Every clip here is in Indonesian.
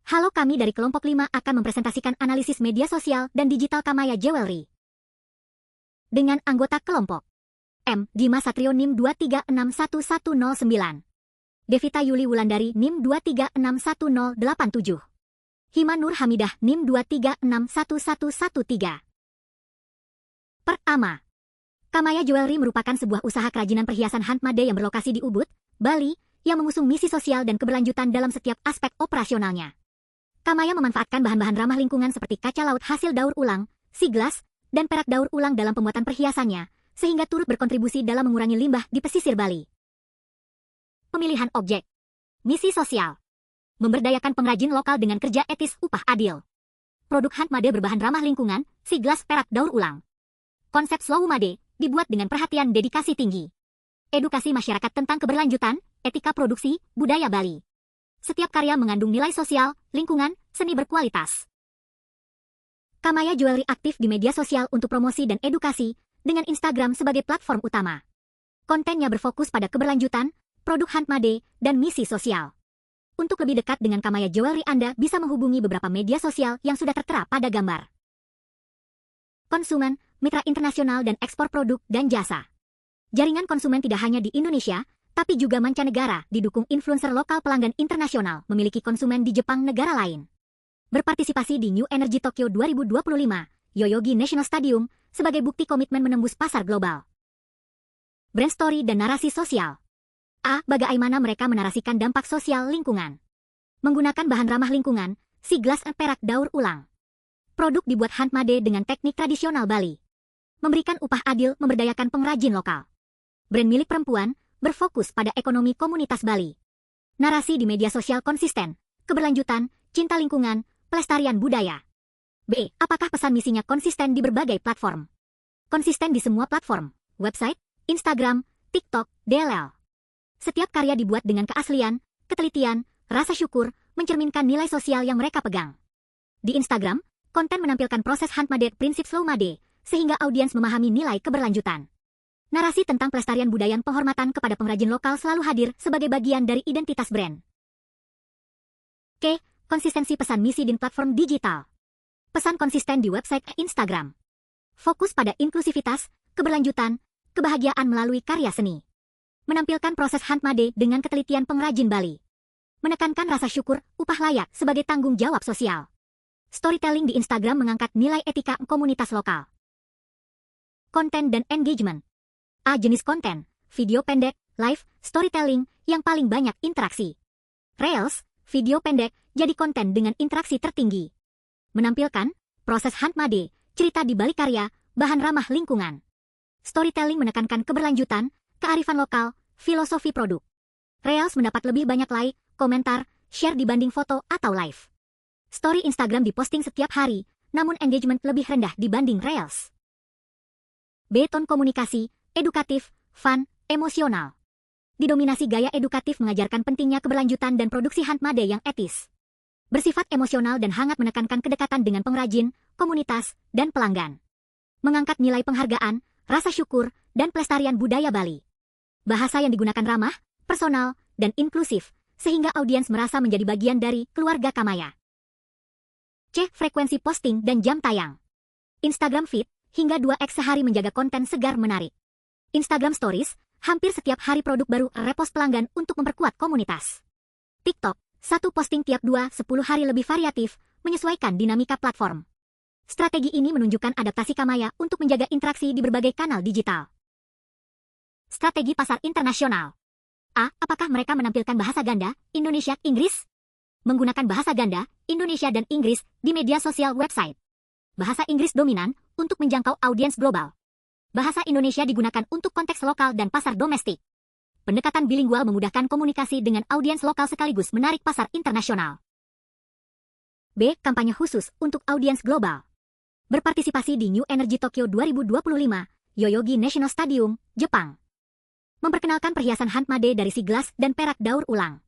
Halo, kami dari kelompok 5 akan mempresentasikan analisis media sosial dan digital Kamaya Jewelry. Dengan anggota kelompok M. Dimas Satrio NIM 2361109, Devita Yuli Wulandari NIM 2361087, Hima Nur Hamidah NIM 2361113. Pertama, Kamaya Jewelry merupakan sebuah usaha kerajinan perhiasan handmade yang berlokasi di Ubud, Bali, yang mengusung misi sosial dan keberlanjutan dalam setiap aspek operasionalnya. Kamaya memanfaatkan bahan-bahan ramah lingkungan seperti kaca laut hasil daur ulang, siglas, dan perak daur ulang dalam pembuatan perhiasannya, sehingga turut berkontribusi dalam mengurangi limbah di pesisir Bali. Pemilihan objek. Misi sosial. Memberdayakan pengrajin lokal dengan kerja etis upah adil. Produk handmade berbahan ramah lingkungan, siglas perak daur ulang. Konsep slow made, dibuat dengan perhatian dedikasi tinggi. Edukasi masyarakat tentang keberlanjutan, etika produksi, budaya Bali. Setiap karya mengandung nilai sosial, lingkungan, seni berkualitas. Kamaya Jewelry aktif di media sosial untuk promosi dan edukasi, dengan Instagram sebagai platform utama. Kontennya berfokus pada keberlanjutan, produk handmade, dan misi sosial. Untuk lebih dekat dengan Kamaya Jewelry, Anda bisa menghubungi beberapa media sosial yang sudah tertera pada gambar. Konsumen, mitra internasional dan ekspor produk dan jasa. Jaringan konsumen tidak hanya di Indonesia, tapi juga mancanegara, didukung influencer lokal pelanggan internasional, memiliki konsumen di Jepang negara lain. Berpartisipasi di New Energy Tokyo 2025, Yoyogi National Stadium, sebagai bukti komitmen menembus pasar global. Brand story dan narasi sosial. Bagaimana mereka menarasikan dampak sosial lingkungan. Menggunakan bahan ramah lingkungan, siglas perak daur ulang. Produk dibuat handmade dengan teknik tradisional Bali. Memberikan upah adil, memberdayakan pengrajin lokal. Brand milik perempuan, berfokus pada ekonomi komunitas Bali. Narasi di media sosial konsisten, keberlanjutan, cinta lingkungan, pelestarian budaya. Apakah pesan misinya konsisten di berbagai platform? Konsisten di semua platform, website, Instagram, TikTok, DLL. Setiap karya dibuat dengan keaslian, ketelitian, rasa syukur, mencerminkan nilai sosial yang mereka pegang. Di Instagram, konten menampilkan proses handmade prinsip slow made, sehingga audiens memahami nilai keberlanjutan. Narasi tentang pelestarian budaya dan penghormatan kepada pengrajin lokal selalu hadir sebagai bagian dari identitas brand. Konsistensi pesan misi di platform digital. Pesan konsisten di website Instagram. Fokus pada inklusivitas, keberlanjutan, kebahagiaan melalui karya seni. Menampilkan proses handmade dengan ketelitian pengrajin Bali. Menekankan rasa syukur, upah layak sebagai tanggung jawab sosial. Storytelling di Instagram mengangkat nilai etika komunitas lokal. Konten dan engagement. Jenis konten, video pendek, live, storytelling, yang paling banyak interaksi. Reels, video pendek, jadi konten dengan interaksi tertinggi. Menampilkan proses handmade, cerita di balik karya, bahan ramah lingkungan. Storytelling menekankan keberlanjutan, kearifan lokal, filosofi produk. Reels mendapat lebih banyak like, komentar, share dibanding foto atau live. Story Instagram diposting setiap hari, namun engagement lebih rendah dibanding Reels. Tone komunikasi, edukatif, fun, emosional. Didominasi gaya edukatif mengajarkan pentingnya keberlanjutan dan produksi handmade yang etis. Bersifat emosional dan hangat menekankan kedekatan dengan pengrajin, komunitas, dan pelanggan. Mengangkat nilai penghargaan, rasa syukur, dan pelestarian budaya Bali. Bahasa yang digunakan ramah, personal, dan inklusif, sehingga audiens merasa menjadi bagian dari keluarga Kamaya. Frekuensi posting dan jam tayang. Instagram feed, hingga 2x sehari menjaga konten segar menarik. Instagram Stories, hampir setiap hari produk baru repost pelanggan untuk memperkuat komunitas. TikTok, satu posting tiap 2-10 hari lebih variatif, menyesuaikan dinamika platform. Strategi ini menunjukkan adaptasi Kamaya untuk menjaga interaksi di berbagai kanal digital. Strategi pasar internasional. Apakah mereka menampilkan bahasa ganda, Indonesia, Inggris? Menggunakan bahasa ganda, Indonesia dan Inggris, di media sosial website. Bahasa Inggris dominan, untuk menjangkau audiens global. Bahasa Indonesia digunakan untuk konteks lokal dan pasar domestik. Pendekatan bilingual memudahkan komunikasi dengan audiens lokal sekaligus menarik pasar internasional. Kampanye khusus untuk audiens global. Berpartisipasi di New Energy Tokyo 2025, Yoyogi National Stadium, Jepang. Memperkenalkan perhiasan handmade dari siglas dan perak daur ulang.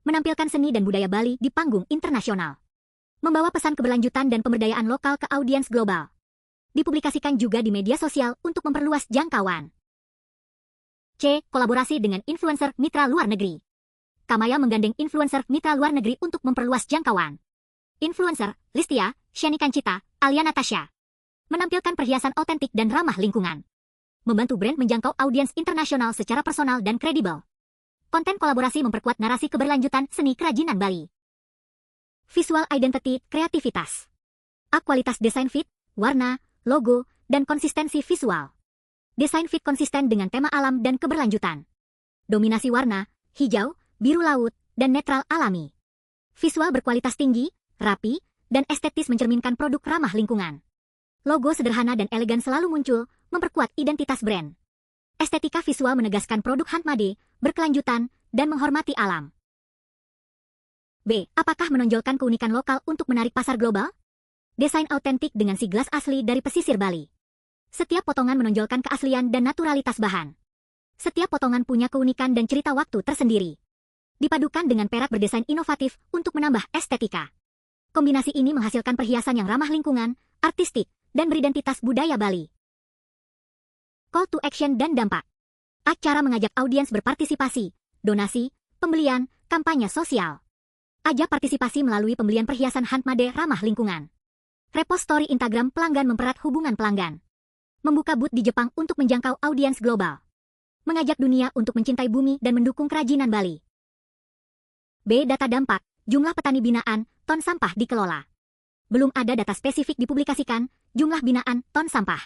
Menampilkan seni dan budaya Bali di panggung internasional. Membawa pesan keberlanjutan dan pemberdayaan lokal ke audiens global. Dipublikasikan juga di media sosial untuk memperluas jangkauan. Kolaborasi dengan influencer mitra luar negeri. Kamaya menggandeng influencer mitra luar negeri untuk memperluas jangkauan. influencer, Listia, Sheni Kancita, Alia Natasha. Menampilkan perhiasan otentik dan ramah lingkungan. Membantu brand menjangkau audiens internasional secara personal dan kredibel. Konten kolaborasi memperkuat narasi keberlanjutan seni kerajinan Bali. Visual identity, kreativitas. Kualitas desain fit, warna, logo, dan konsistensi visual. Desain fit konsisten dengan tema alam dan keberlanjutan. Dominasi warna, hijau, biru laut, dan netral alami. Visual berkualitas tinggi, rapi, dan estetis mencerminkan produk ramah lingkungan. Logo sederhana dan elegan selalu muncul, memperkuat identitas brand. Estetika visual menegaskan produk handmade, berkelanjutan, dan menghormati alam. B. Apakah menonjolkan keunikan lokal untuk menarik pasar global? Desain autentik dengan si gelas asli dari pesisir Bali. Setiap potongan menonjolkan keaslian dan naturalitas bahan. Setiap potongan punya keunikan dan cerita waktu tersendiri. Dipadukan dengan perak berdesain inovatif untuk menambah estetika. Kombinasi ini menghasilkan perhiasan yang ramah lingkungan, artistik, dan beridentitas budaya Bali. Call to action dan dampak. Acara mengajak audiens berpartisipasi, donasi, pembelian, kampanye sosial. Ajak partisipasi melalui pembelian perhiasan handmade ramah lingkungan. Repost story Instagram pelanggan mempererat hubungan pelanggan. Membuka booth di Jepang untuk menjangkau audiens global. Mengajak dunia untuk mencintai bumi dan mendukung kerajinan Bali. B. Data dampak, jumlah petani binaan, ton sampah dikelola. Belum ada data spesifik dipublikasikan, jumlah binaan, ton sampah.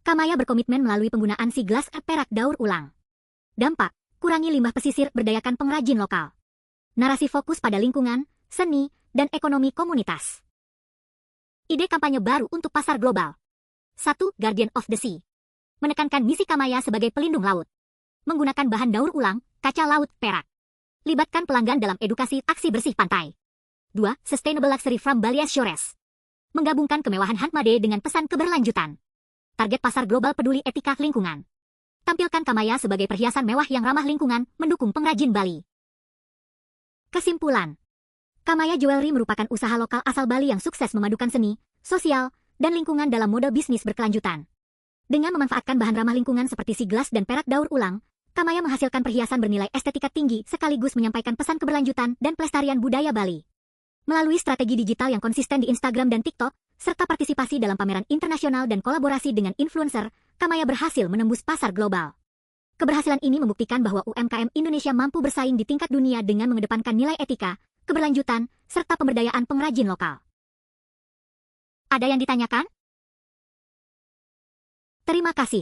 Kamaya berkomitmen melalui penggunaan si gelas perak daur ulang. Dampak, kurangi limbah pesisir, berdayakan pengrajin lokal. Narasi fokus pada lingkungan, seni, dan ekonomi komunitas. Ide kampanye baru untuk pasar global. 1. Guardian of the Sea. Menekankan misi Kamaya sebagai pelindung laut. Menggunakan bahan daur ulang, kaca laut, perak. Libatkan pelanggan dalam edukasi aksi bersih pantai. 2. Sustainable Luxury from Bali's Shores. Menggabungkan kemewahan handmade dengan pesan keberlanjutan. Target pasar global peduli etika lingkungan. Tampilkan Kamaya sebagai perhiasan mewah yang ramah lingkungan, mendukung pengrajin Bali. Kesimpulan. Kamaya Jewelry merupakan usaha lokal asal Bali yang sukses memadukan seni, sosial, dan lingkungan dalam model bisnis berkelanjutan. Dengan memanfaatkan bahan ramah lingkungan seperti si gelas dan perak daur ulang, Kamaya menghasilkan perhiasan bernilai estetika tinggi sekaligus menyampaikan pesan keberlanjutan dan pelestarian budaya Bali. Melalui strategi digital yang konsisten di Instagram dan TikTok, serta partisipasi dalam pameran internasional dan kolaborasi dengan influencer, Kamaya berhasil menembus pasar global. Keberhasilan ini membuktikan bahwa UMKM Indonesia mampu bersaing di tingkat dunia dengan mengedepankan nilai etika, keberlanjutan, serta pemberdayaan pengrajin lokal. Ada yang ditanyakan? Terima kasih.